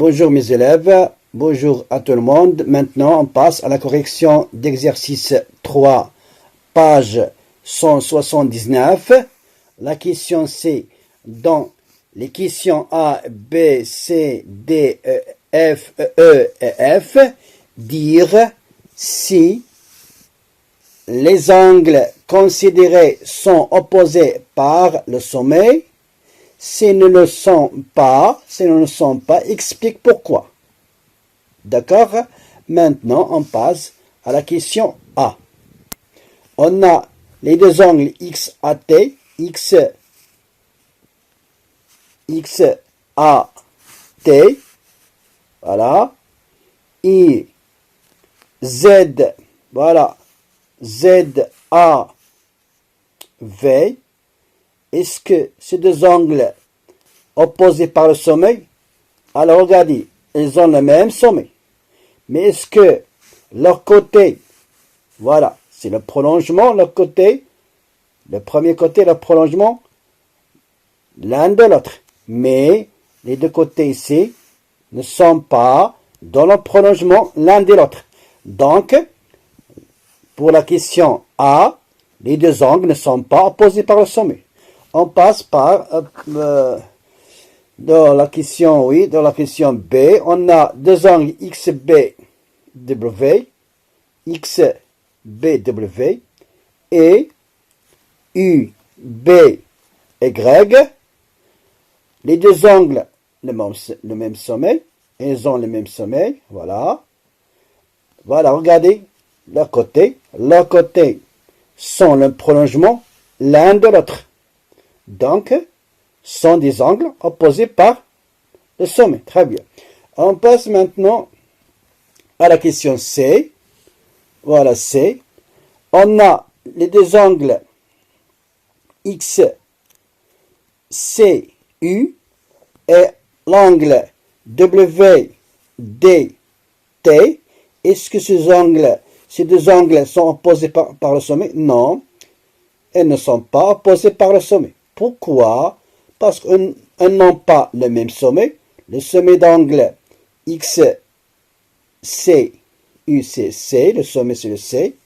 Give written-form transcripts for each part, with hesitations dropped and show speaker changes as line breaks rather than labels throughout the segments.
Bonjour mes élèves, bonjour à tout le monde. Maintenant, on passe à la correction d'exercice 3, page 179. La question c'est dans les questions A, B, C, D, F, E et F, dire si les angles considérés sont opposés par le sommet. S'ils ne le sont pas, explique pourquoi. D'accord? Maintenant, on passe à la question A. On a les deux angles XAT, XAT, voilà, I, Z, voilà, ZAV. Est-ce que ces deux angles opposés par le sommet? Alors regardez, ils ont le même sommet. Mais est-ce que leur côté, voilà, c'est le prolongement, leur côté, le premier côté, le prolongement, l'un de l'autre. Mais les deux côtés ici ne sont pas dans le prolongement l'un de l'autre. Donc, pour la question A, les deux angles ne sont pas opposés par le sommet. On passe par dans la question, oui, dans la question B, on a deux angles XBW et UBY. Les deux angles, le même sommet, ils ont le même sommet, voilà. Voilà, regardez, leurs côtés sont le prolongement l'un de l'autre. Donc, sont des angles opposés par le sommet. Très bien. On passe maintenant à la question C. Voilà, C. On a les deux angles XCU et l'angle WDT. Est-ce que ces deux angles sont opposés par le sommet? Non, elles ne sont pas opposés par le sommet. Pourquoi? Parce qu'ils n'ont pas le même sommet. Le sommet d'angle XCU, c'est C, le sommet c'est le C.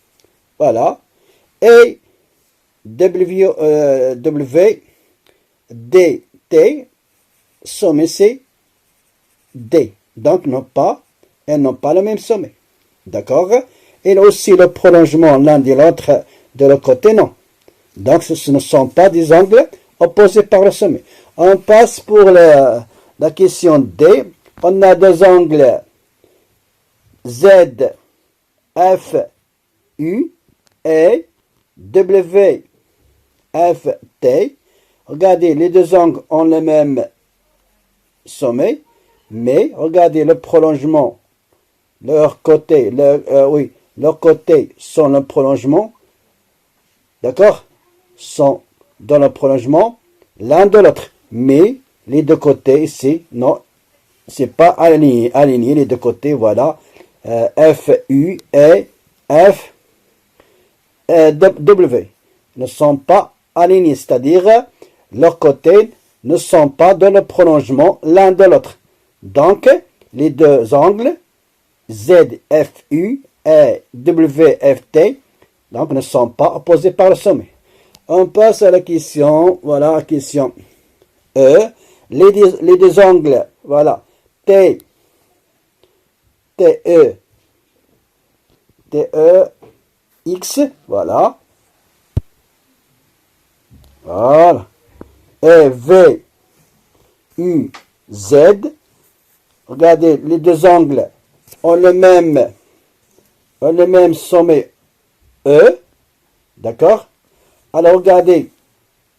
Voilà. Et WDT, sommet c'est D. Donc elles n'ont pas le même sommet. D'accord? Et aussi le prolongement l'un de l'autre de l'autre côté, non. Donc ce ne sont pas des angles opposés par le sommet. On passe pour la question D. On a deux angles ZFU et WFT. Regardez, les deux angles ont le même sommet, mais regardez le prolongement. Leurs côtés sont le prolongement. D'accord? Sont dans le prolongement l'un de l'autre. Mais les deux côtés ici, non, c'est pas aligné. Les deux côtés, voilà. FU et FW ne sont pas alignés, c'est-à-dire leurs côtés ne sont pas dans le prolongement l'un de l'autre. Donc, les deux angles ZFU et WFT donc ne sont pas opposés par le sommet. On passe à la question, voilà, la question E. Les deux angles, voilà, TE, X, voilà. Voilà. Et Z. Regardez, les deux angles ont le même sommet E. D'accord? Alors regardez,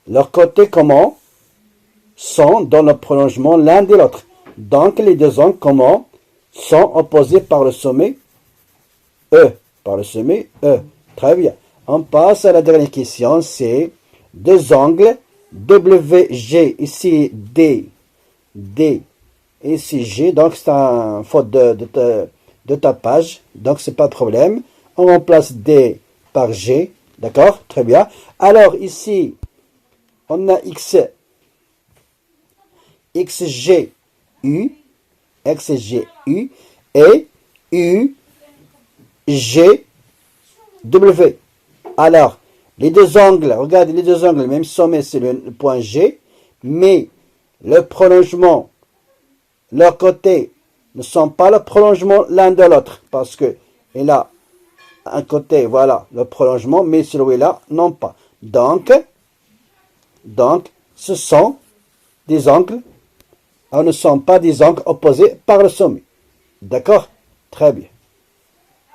leurs côtés comment sont dans le prolongement l'un de l'autre. Donc les deux angles comment sont opposés par le sommet E. Par le sommet E. Très bien. On passe à la dernière question, c'est deux angles WG, ici D, ici G, donc c'est un faute de tapage, donc c'est pas de problème. On remplace D par G. D'accord? Très bien. Alors, ici, on a XGU XGU et UGW. Alors, les deux angles, regardez les deux angles, même sommet c'est le point G, mais le prolongement, leurs côtés ne sont pas le prolongement l'un de l'autre, parce que il a un côté, voilà, le prolongement, mais celui-là, non pas. Donc, ce sont des angles, ne sont pas des angles opposés par le sommet. D'accord? Très bien.